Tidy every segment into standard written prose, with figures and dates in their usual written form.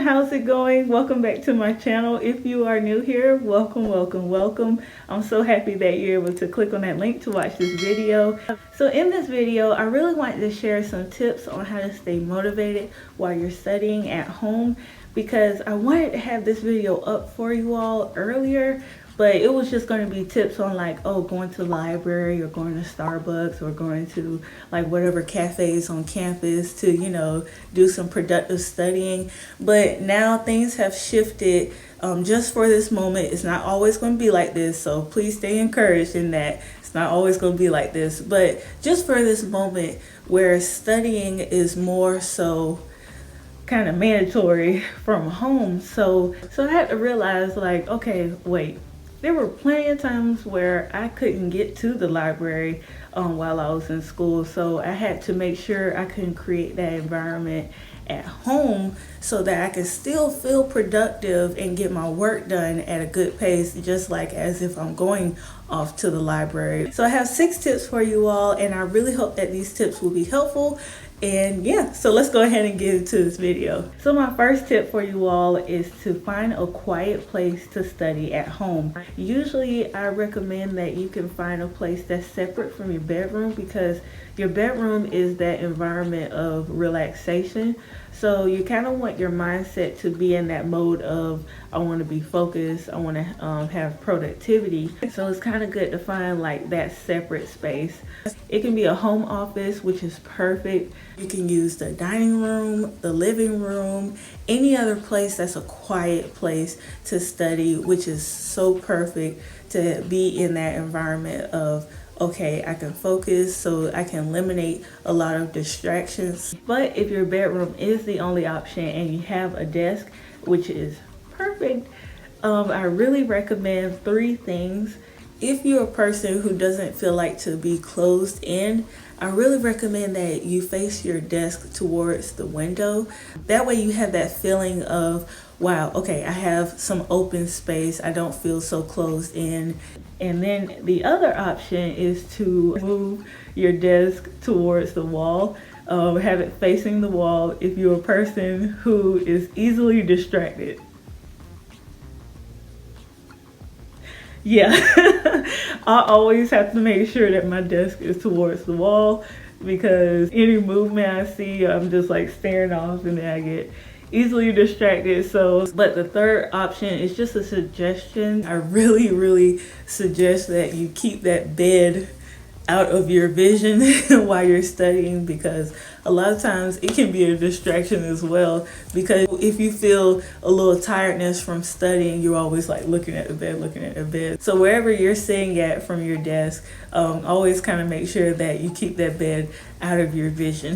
how's it going? Welcome back to my channel. If you are new here, welcome. I'm so happy that you're able to click on that link to watch this video. So in this video, I really wanted to share some tips on how to stay motivated while you're studying at home, because I wanted to have this video up for you all earlier, but it was just going to be tips on like, oh, going to the library or going to Starbucks or going to like whatever cafes on campus to, you know, do some productive studying. But now things have shifted. Just for this moment, it's not always going to be like this. So please stay encouraged in that it's not always going to be like this. But just for this moment where studying is more so kind of mandatory from home. So I had to realize like, okay, wait. There were plenty of times where I couldn't get to the library while I was in school, so I had to make sure I can create that environment at home so that I can still feel productive and get my work done at a good pace, just like as if I'm going off to the library. So I have 6 tips for you all, and I really hope that these tips will be helpful. And yeah, so let's go ahead and get into this video. So my first tip for you all is to find a quiet place to study at home. Usually I recommend that you can find a place that's separate from your bedroom, because your bedroom is that environment of relaxation. So you kind of want your mindset to be in that mode of, I want to be focused, I want to have productivity. So it's kind of good to find like that separate space. It can be a home office, which is perfect. You can use the dining room, the living room, any other place that's a quiet place to study, which is so perfect to be in that environment of, okay, I can focus, so I can eliminate a lot of distractions. But if your bedroom is the only option and you have a desk, which is perfect, I really recommend 3 things. If you're a person who doesn't feel like to be closed in, I really recommend that you face your desk towards the window. That way you have that feeling of, wow, okay, I have some open space. I don't feel so closed in. And then the other option is to move your desk towards the wall. Have it facing the wall if you're a person who is easily distracted. Yeah, I always have to make sure that my desk is towards the wall, because any movement I see, I'm just like staring off and then I get easily distracted. So, but the third option is just a suggestion. I really suggest that you keep that bed out of your vision while you're studying, because a lot of times it can be a distraction as well. Because if you feel a little tiredness from studying, you're always like looking at the bed. So wherever you're sitting at from your desk, always kind of make sure that you keep that bed out of your vision.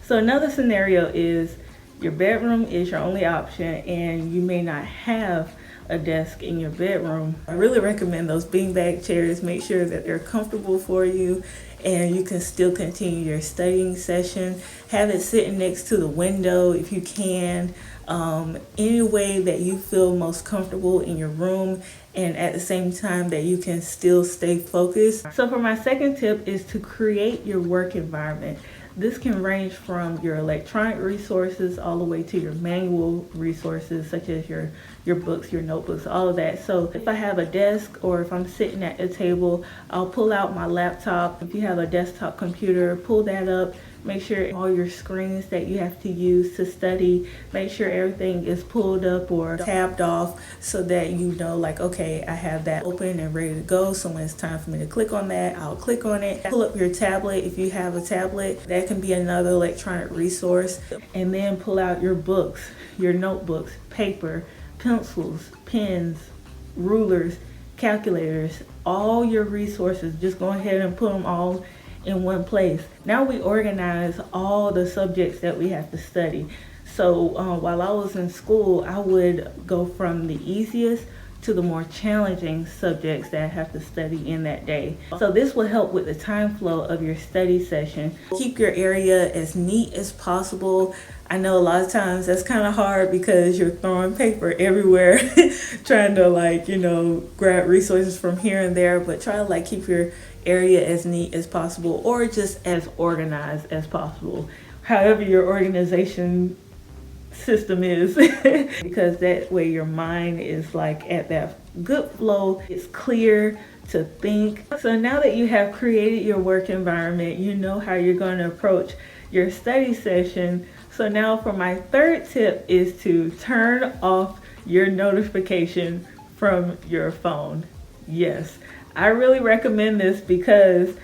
So another scenario is your bedroom is your only option and you may not have a desk in your bedroom. I really recommend those beanbag chairs. Make sure that they're comfortable for you and you can still continue your studying session. Have it sitting next to the window if you can. Any way that you feel most comfortable in your room, and at the same time that you can still stay focused. So for my second tip is to create your work environment. This can range from your electronic resources all the way to your manual resources, such as your books, your notebooks, all of that. So if I have a desk or if I'm sitting at a table, I'll pull out my laptop. If you have a desktop computer, pull that up. Make sure all your screens that you have to use to study, make sure everything is pulled up or tabbed off so that you know, like, okay, I have that open and ready to go. So when it's time for me to click on that, I'll click on it. Pull up your tablet if you have a tablet. That can be another electronic resource. And then pull out your books, your notebooks, paper, pencils, pens, rulers, calculators, all your resources. Just go ahead and put them all in one place. Now we organize all the subjects that we have to study. So while I was in school, I would go from the easiest to the more challenging subjects that I have to study in that day. So this will help with the time flow of your study session. Keep your area as neat as possible. I know a lot of times that's kind of hard because you're throwing paper everywhere, trying to like, you know, grab resources from here and there, but try to like keep your area as neat as possible or just as organized as possible. However your organization system is because that way your mind is like at that good flow. It's clear to think. So now that you have created your work environment, you know how you're going to approach your study session. So now for my third tip is to turn off your notification from your phone. Yes, I really recommend this because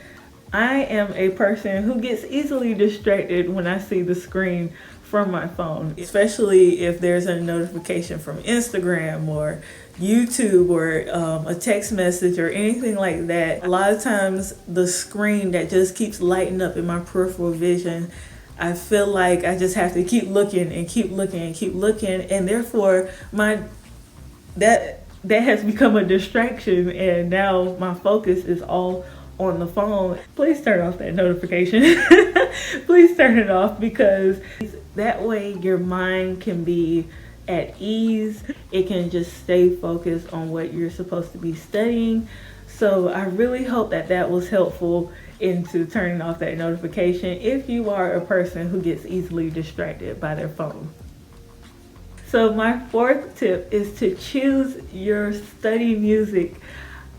I am a person who gets easily distracted when I see the screen from my phone, especially if there's a notification from Instagram or YouTube or a text message or anything like that. A lot of times the screen that just keeps lighting up in my peripheral vision, I feel like I just have to keep looking and keep looking and keep looking, and therefore that has become a distraction, and now my focus is all on the phone. Please turn off that notification. Please turn it off, because that way your mind can be at ease. It can just stay focused on what you're supposed to be studying. So I really hope that that was helpful into turning off that notification if you are a person who gets easily distracted by their phone. So my fourth tip is to choose your study music.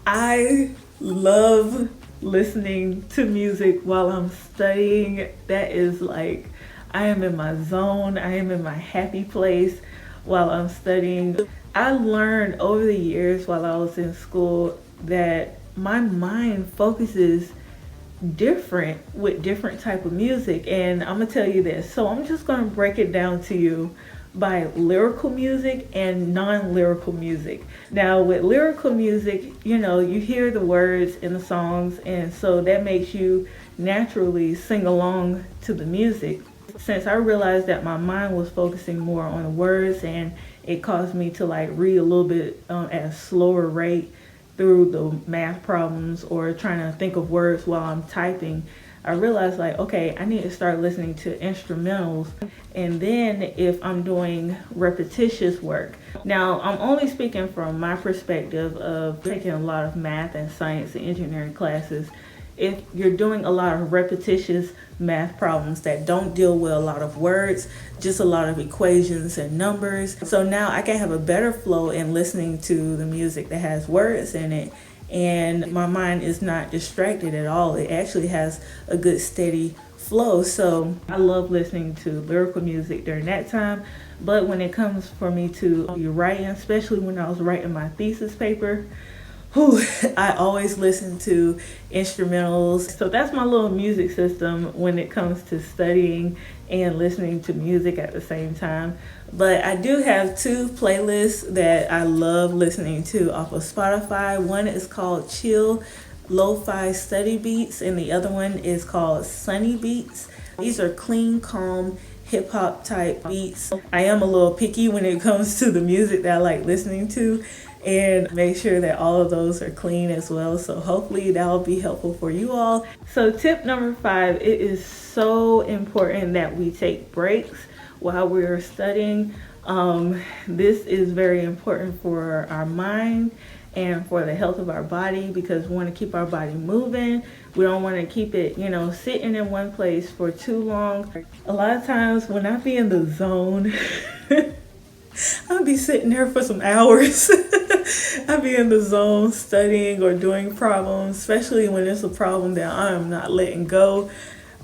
I love listening to music while I'm studying. That is like, I am in my zone. I am in my happy place while I'm studying. I learned over the years while I was in school that my mind focuses different with different type of music, and I'm gonna tell you this. So I'm just gonna break it down to you by lyrical music and non-lyrical music. Now with lyrical music, you know, you hear the words in the songs, and so that makes you naturally sing along to the music. Since I realized that my mind was focusing more on the words, and it caused me to like read a little bit at a slower rate through the math problems or trying to think of words while I'm typing, I realized like, okay, I need to start listening to instrumentals. And then if I'm doing repetitious work, now I'm only speaking from my perspective of taking a lot of math and science and engineering classes. If you're doing a lot of repetitious math problems that don't deal with a lot of words, just a lot of equations and numbers. So now I can have a better flow in listening to the music that has words in it, and my mind is not distracted at all. It actually has a good steady flow. So I love listening to lyrical music during that time. But when it comes for me to writing, especially when I was writing my thesis paper, I always listen to instrumentals. So that's my little music system when it comes to studying and listening to music at the same time. But I do have two playlists that I love listening to off of Spotify. One is called Chill Lo-Fi Study Beats, and the other one is called Sunny Beats. These are clean, calm, hip-hop type beats. I am a little picky when it comes to the music that I like listening to, and make sure that all of those are clean as well. So hopefully that will be helpful for you all. So tip number 5, it is so important that we take breaks while we're studying. This is very important for our mind and for the health of our body, because we want to keep our body moving. We don't want to keep it, you know, sitting in one place for too long. A lot of times when I be in the zone, I'll be sitting there for some hours. I'll be in the zone studying or doing problems, especially when it's a problem that I am not letting go.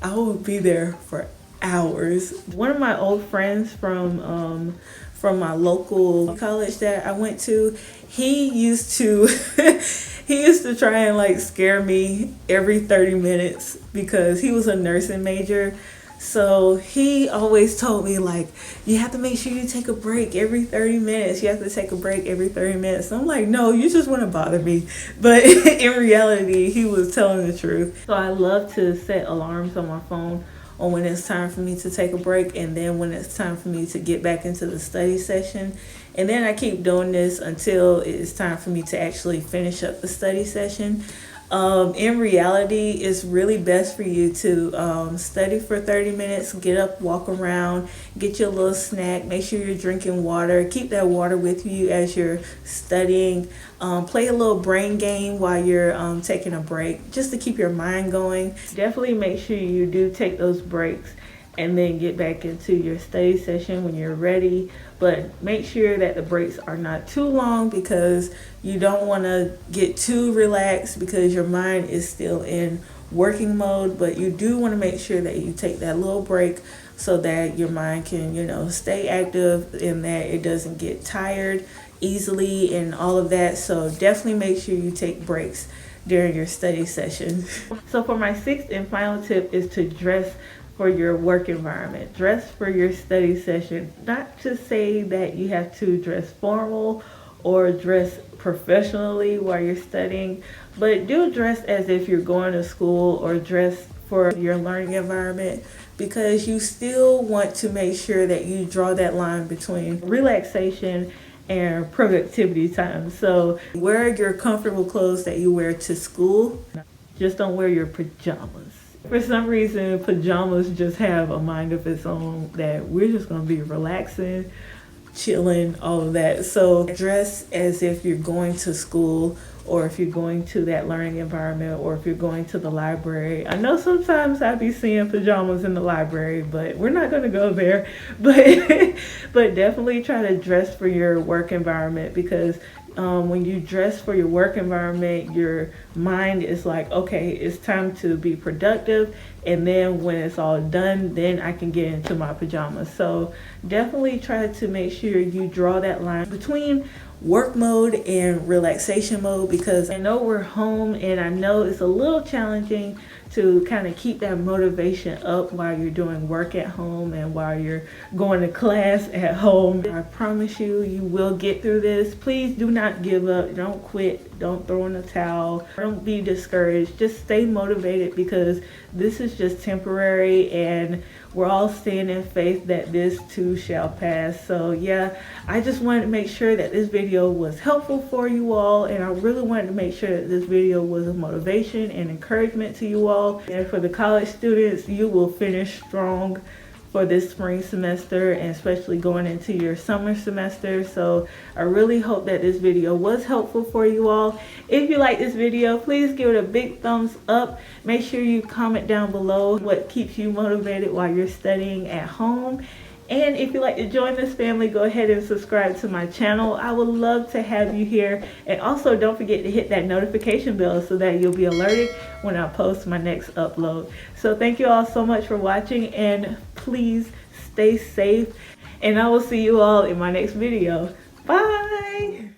I will be there for hours. One of my old friends from my local college that I went to, he used to try and like scare me every 30 minutes because he was a nursing major. So he always told me like, you have to make sure you take a break every 30 minutes. You have to take a break every 30 minutes. I'm like, no, you just want to bother me. But in reality, he was telling the truth. So I love to set alarms on my phone on when it's time for me to take a break, and then when it's time for me to get back into the study session. And then I keep doing this until it's time for me to actually finish up the study session. In reality, it's really best for you to study for 30 minutes, get up, walk around, get your little snack, make sure you're drinking water, keep that water with you as you're studying, play a little brain game while you're taking a break, just to keep your mind going. Definitely make sure you do take those breaks and then get back into your study session when you're ready. But make sure that the breaks are not too long, because you don't want to get too relaxed because your mind is still in working mode. But you do want to make sure that you take that little break so that your mind can, you know, stay active and that it doesn't get tired easily and all of that. So definitely make sure you take breaks during your study session. So for my sixth and final tip is to dress for your work environment. Dress for your study session. Not to say that you have to dress formal or dress professionally while you're studying, but do dress as if you're going to school, or dress for your learning environment, because you still want to make sure that you draw that line between relaxation and productivity time. So wear your comfortable clothes that you wear to school. Just don't wear your pajamas. For some reason, pajamas just have a mind of its own, that we're just going to be relaxing, chilling, all of that. So dress as if you're going to school, or if you're going to that learning environment, or if you're going to the library. I know sometimes I be seeing pajamas in the library, but we're not going to go there. But definitely try to dress for your work environment, because when you dress for your work environment, your mind is like, okay, it's time to be productive, and then when it's all done, then I can get into my pajamas. So definitely try to make sure you draw that line between work mode and relaxation mode, because I know we're home and I know it's a little challenging to kind of keep that motivation up while you're doing work at home and while you're going to class at home. I promise you, you will get through this. Please do not give up. Don't quit. Don't throw in the towel. Don't be discouraged. Just stay motivated, because this is just temporary, and we're all staying in faith that this too shall pass. So yeah, I just wanted to make sure that this video was helpful for you all, and I really wanted to make sure that this video was a motivation and encouragement to you all. And for the college students, you will finish strong for this spring semester, and especially going into your summer semester. So I really hope that this video was helpful for you all. If you like this video, please give it a big thumbs up. Make sure you comment down below what keeps you motivated while you're studying at home. And if you'd like to join this family, go ahead and subscribe to my channel. I would love to have you here. And also don't forget to hit that notification bell so that you'll be alerted when I post my next upload. So thank you all so much for watching, and please stay safe. And I will see you all in my next video. Bye!